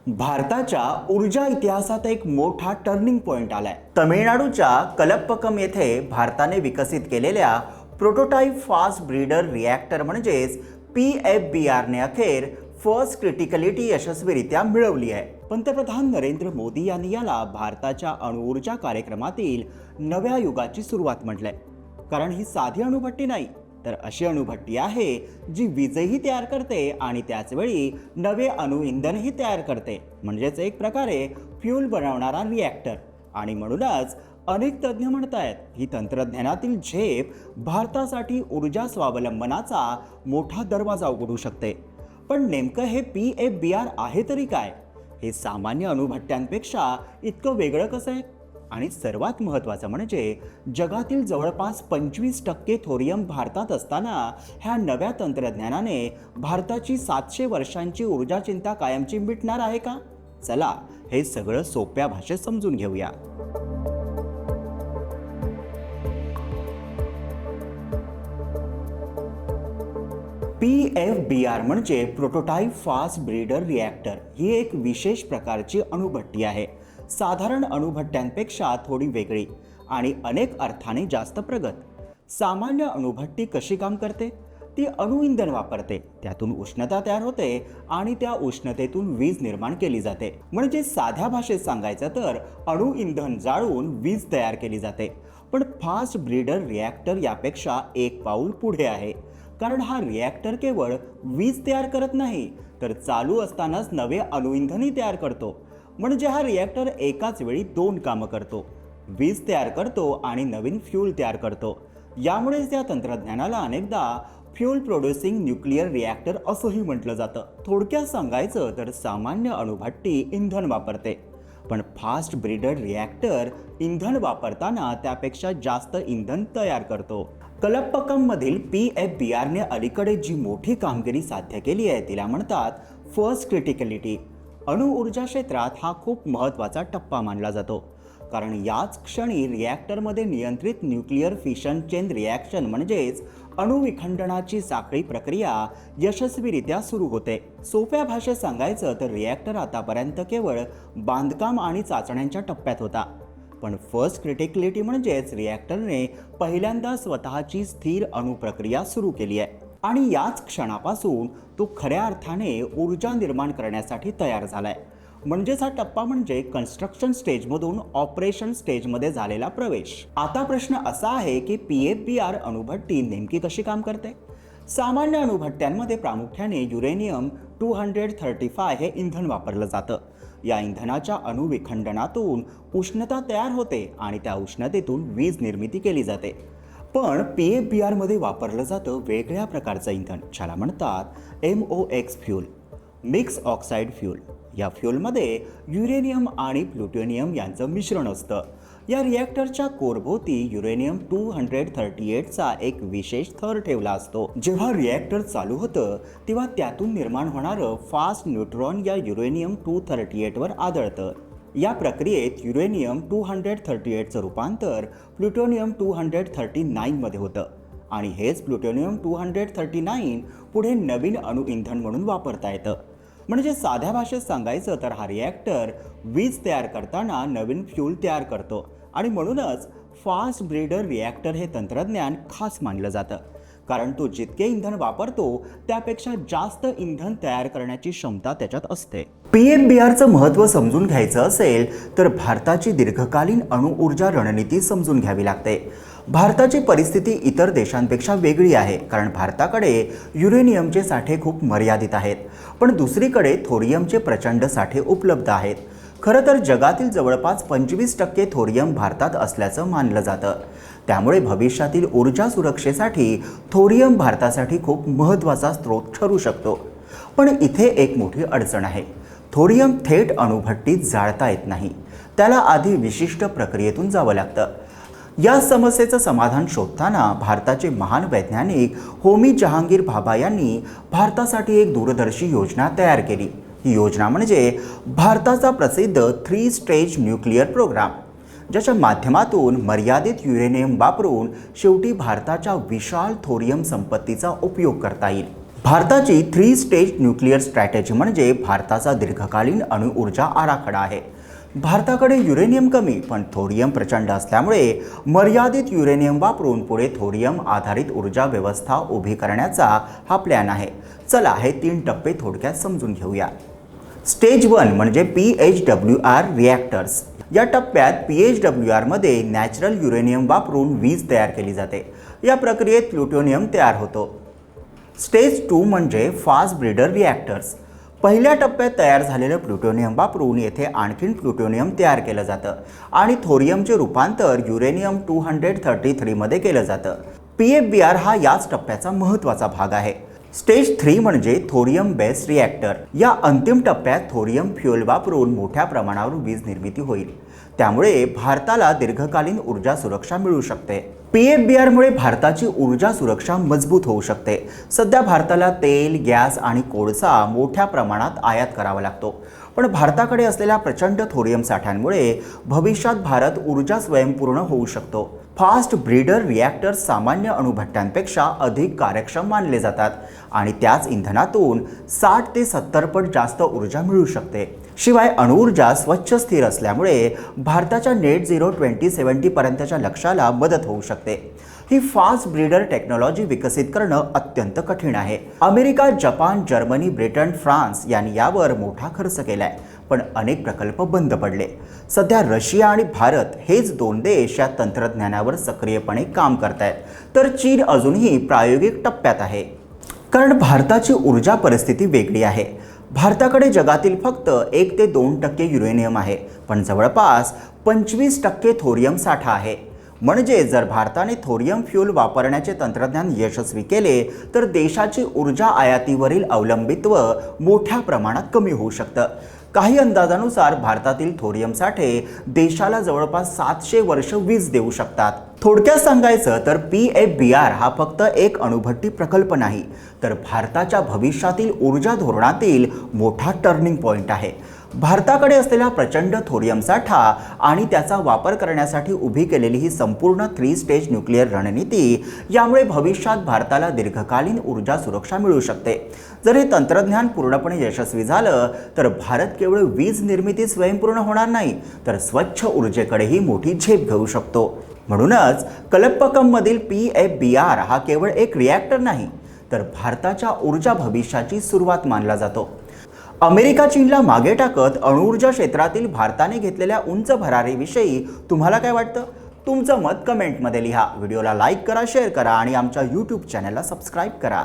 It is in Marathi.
भारताच्या ऊर्जा इतिहासात एक मोठा टर्निंग पॉइंट आलाय। तमिळनाडूच्या कलप्पकम येथे भारताने विकसित केलेल्या प्रोटोटाइप फास्ट ब्रीडर रिॲक्टर म्हणजेच PFBR ने अखेर फर्स्ट क्रिटिकलिटी यशस्वीरित्या मिळवली आहे। पंतप्रधान नरेंद्र मोदी यांनी याला भारताच्या अणुऊर्जा कार्यक्रमातील नव्या युगाची सुरुवात म्हटलंय। कारण ही साधी अणुभट्टी नाही, तर अशी अणुभट्टी आहे जी वीजही तयार करते आणि त्याच वेळी नवे अणुइंधनही तयार करते, म्हणजेच एक प्रकारे फ्यूल बनवणारा रिॲक्टर। आणि म्हणूनच अनेक तज्ज्ञ म्हणतात ही तंत्रज्ञानातील झेप भारतासाठी ऊर्जा स्वावलंबनाचा मोठा दरवाजा उघडू शकते। पण नेमकं हे PFBR आहे तरी काय? हे सामान्य अणुभट्ट्यांपेक्षा इतकं वेगळं कसं आहे? आणि सर्वात महत्त्वाचं म्हणजे जगातील जवळपास 25% थोरियम भारतात असताना ह्या नव्या तंत्रज्ञानाने भारताची 700 वर्षांची ऊर्जा चिंता कायमची मिटणार आहे का? चला हे सगळं सोप्या भाषेत समजून घेऊया। PFBR म्हणजे प्रोटोटाइप फास्ट ब्रीडर रिॲक्टर। ही एक विशेष प्रकारची अणुभट्टी आहे, साधारण अणुभट्ट्यांपेक्षा थोडी वेगळी आणि अनेक अर्थाने जास्त प्रगत। सामान्य अणुभट्टी कशी काम करते? ती अणुइंधन वापरते, त्यातून उष्णता तयार होते आणि त्या उष्णतेतून वीज निर्माण केली जाते। म्हणजे साध्या भाषेत सांगायचं तर अणुइंधन जाळून वीज तयार केली जाते। पण फास्ट ब्रीडर रिॲक्टर यापेक्षा एक पाऊल पुढे आहे, कारण हा रिॲक्टर केवळ वीज तयार करत नाही, तर चालू असतानाच नवे अणुइंधनही तयार करतो। म्हणजे हा रिॲक्टर एकाच वेळी दोन कामं करतो, वीज तयार करतो आणि नवीन फ्यूल तयार करतो। यामुळेच या तंत्रज्ञानाला अनेकदा फ्यूल प्रोड्युसिंग न्यूक्लिअर रिॲक्टर असंही म्हटलं जातं। थोडक्यात सांगायचं तर सामान्य अणुभट्टी इंधन वापरते, पण फास्ट ब्रीडर रिॲक्टर इंधन वापरताना त्यापेक्षा जास्त इंधन तयार करतो। कलप्पकम मधील PFBR ने अलीकडे जी मोठी कामगिरी साध्य केली आहे तिला म्हणतात फर्स्ट क्रिटिकलिटी। अणुऊर्जा क्षेत्रात हा खूप महत्त्वाचा टप्पा मानला जातो, कारण याच क्षणी रिॲक्टरमध्ये नियंत्रित न्यूक्लिअर फिशन चेन रिॲक्शन म्हणजेच अणुविखंडनाची साखळी प्रक्रिया यशस्वीरित्या सुरू होते। सोप्या भाषेत सांगायचं तर रिॲक्टर आतापर्यंत केवळ बांधकाम आणि चाचण्यांच्या टप्प्यात होता, पण फर्स्ट क्रिटिकलिटी म्हणजेच रिॲक्टरने पहिल्यांदा स्वतःची स्थिर अणुप्रक्रिया सुरू केली आहे आणि याच क्षणापासून तो खऱ्या अर्थाने ऊर्जा निर्माण करण्यासाठी तयार झालाय। म्हणजेच हा टप्पा म्हणजे कन्स्ट्रक्शन स्टेजमधून ऑपरेशन स्टेजमध्ये झालेला प्रवेश। आता प्रश्न असा आहे की PFBR अणुभट्टी नेमकी कशी काम करते? सामान्य अणुभट्ट्यांमध्ये प्रामुख्याने युरेनियम 235 हे इंधन वापरलं जातं। या इंधनाच्या अणुविखंडनातून उष्णता तयार होते आणि त्या उष्णतेतून वीज निर्मिती केली जाते। पण PFBR मध्ये वापरलं जातं वेगळ्या प्रकारचं इंधन, ज्याला म्हणतात MOX fuel, mix oxide fuel. या फ्यूलमध्ये युरेनियम आणि प्लुटोनियम यांचं मिश्रण असतं। या रिॲक्टरच्या कोरभोवती युरेनियम 238 चा एक विशेष थर ठेवला असतो। जेव्हा रिॲक्टर चालू होतं तेव्हा त्यातून निर्माण होणारं फास्ट न्यूट्रॉन या युरेनियम 238 वर आदळतं। या प्रक्रियेत युरेनियम 238 चं रूपांतर प्लुटोनियम 239 मध्ये होतं आणि हेच प्लुटोनियम 239 पुढे नवीन अणुइंधन म्हणून वापरता येतं। म्हणजे साध्या भाषेत सांगायचं तर हा रिॲक्टर वीज तयार करताना नवीन फ्यूल तयार करतो आणि म्हणूनच फास्ट ब्रीडर रिॲक्टर हे तंत्रज्ञान खास मानलं जातं, कारण तो जितके इंधन वापरतो त्यापेक्षा जास्त इंधन तयार करण्याची क्षमता त्याच्यात असते। PFBRचं महत्त्व समजून घ्यायचं असेल तर भारताची दीर्घकालीन अणुऊर्जा रणनीती समजून घ्यावी लागते। भारताची परिस्थिती इतर देशांपेक्षा वेगळी आहे, कारण भारताकडे युरेनियमचे साठे खूप मर्यादित आहेत, पण दुसरीकडे थोरियमचे प्रचंड साठे उपलब्ध आहेत। खरं तर जगातील जवळपास 25% थोरियम भारतात असल्याचं मानलं जातं। त्यामुळे भविष्यातील ऊर्जा सुरक्षेसाठी थोरियम भारतासाठी खूप महत्त्वाचा स्रोत ठरू शकतो। पण इथे एक मोठी अडचण आहे, थोरियम थेट अणुभट्टीत जाळता येत नाही, त्याला आधी विशिष्ट प्रक्रियेतून जावं लागतं। या समस्येचं समाधान शोधताना भारताचे महान वैज्ञानिक होमी जहांगीर भाभा यांनी भारतासाठी एक दूरदर्शी योजना तयार केली। ही योजना म्हणजे भारताचा प्रसिद्ध 3 स्टेज न्यूक्लिअर प्रोग्राम, ज्याच्या माध्यमातून मर्यादित युरेनियम वापरून शेवटी भारताच्या विशाल थोरियम संपत्तीचा उपयोग करता येईल। भारताची 3 स्टेज न्यूक्लिअर स्ट्रॅटेजी म्हणजे भारताचा दीर्घकालीन अणुऊर्जा आराखडा आहे. भारताकडे युरेनियम कमी पण थोरियम प्रचंड असल्यामुळे मर्यादित युरेनियम वापरून पुढे थोरियम आधारित ऊर्जा व्यवस्था उभी करण्याचा हा प्लॅन आहे. चला हे 3 टप्पे थोडक्यात समजून घेऊया. स्टेज 1 म्हणजे PHWR रिॲक्टर्स. या टप्प्यात PHWR मध्ये नॅचरल युरेनियम वापरून वीज तयार केली जाते. या प्रक्रियेत प्लुटोनियम तयार होतो. स्टेज 2 म्हणजे फास्ट ब्रीडर रिॲक्टर्स. पहिल्या टप्प्यात तयार झालेलं प्लुटोनियम वापरून येथे आणखीन प्लुटोनियम तयार केलं जातं आणि थोरियमचे रूपांतर युरेनियम 233 मध्ये केलं जातं. PFBR हा याच टप्प्याचा महत्त्वाचा भाग आहे. स्टेज 3 म्हणजे थोरियम बेस्ड रिॲक्टर. या अंतिम टप्प्यात थोरियम फ्युएल वापरून मोठ्या प्रमाणावर वीज निर्मिती होईल. त्यामुळे भारताला दीर्घकालीन ऊर्जा सुरक्षा मिळू शकते. PFBR मुळे भारताची ऊर्जा सुरक्षा मजबूत होऊ शकते. सध्या भारताला तेल, गॅस आणि कोळसा मोठ्या प्रमाणात आयात करावा लागतो. पण भारताकडे असलेल्या प्रचंड थोरियम साठ्यांमुळे भविष्यात भारत ऊर्जा स्वयंपूर्ण होऊ शकतो. फास्ट ब्रीडर रिॲक्टर्स सामान्य अणुभट्ट्यांपेक्षा अधिक कार्यक्षम मानले जातात आणि त्याच इंधनातून 60 ते 70 पट जास्त ऊर्जा मिळू शकते. शिवाय अणुऊर्जा स्वच्छ स्थिर असल्यामुळे भारताच्या नेट झिरो 2070 पर्यंतच्या लक्ष्याला मदत होऊ शकते. ही फास्ट ब्रीडर टेक्नॉलॉजी विकसित करणं अत्यंत कठीण आहे. America, Japan, Germany, Britain, France यांनी यावर मोठा खर्च केलाय, पण अनेक प्रकल्प बंद पडले. सध्या रशिया आणि भारत हेच 2 देश या तंत्रज्ञानावर सक्रियपणे काम करतायत, तर चीन अजूनही प्रायोगिक टप्प्यात आहे. कारण भारताची ऊर्जा परिस्थिती वेगळी आहे. भारताकडे जगातील फक्त 1 ते 2% युरेनियम आहे, पण जवळपास 25% थोरियम साठा आहे. म्हणजे जर भारताने थोरियम फ्युएल वापरण्याचे तंत्रज्ञान यशस्वी केले तर देशाची ऊर्जा आयातीवरील अवलंबित्व मोठ्या प्रमाणात कमी होऊ शकतं. काही अंदाजानुसार भारतातील थोरियम साठे देशाला जवळपास 700 वर्ष वीज देऊ शकतात. थोडक्यात सांगायचं तर PFBR हा फक्त एक अणुभट्टी प्रकल्प नाही, तर भारताच्या भविष्यातील ऊर्जा धोरणातील मोठा टर्निंग पॉइंट आहे. भारताकडे असलेला प्रचंड थोरियम साठा आणि त्याचा वापर करण्यासाठी उभी केलेली ही संपूर्ण 3 स्टेज न्यूक्लिअर रणनीती यामुळे भविष्यात भारताला दीर्घकालीन ऊर्जा सुरक्षा मिळू शकते. जर हे तंत्रज्ञान पूर्णपणे यशस्वी झालं तर भारत केवळ वीज निर्मिती स्वयंपूर्ण होणार नाही, तर स्वच्छ ऊर्जेकडेही मोठी झेप घेऊ शकतो. म्हणूनच कलप्पकममधील PFBR हा केवळ एक रिॲक्टर नाही, तर भारताच्या ऊर्जा भविष्याची सुरुवात मानला जातो. अमेरिका चीनला मागे टाकत अणुऊर्जा क्षेत्रातील भारताने घेतलेल्या उंच भरारीविषयी तुम्हाला काय वाटतं? तुमचं मत कमेंटमध्ये लिहा. व्हिडिओला लाईक करा, शेअर करा आणि आमच्या YouTube चॅनलला सबस्क्राईब करा.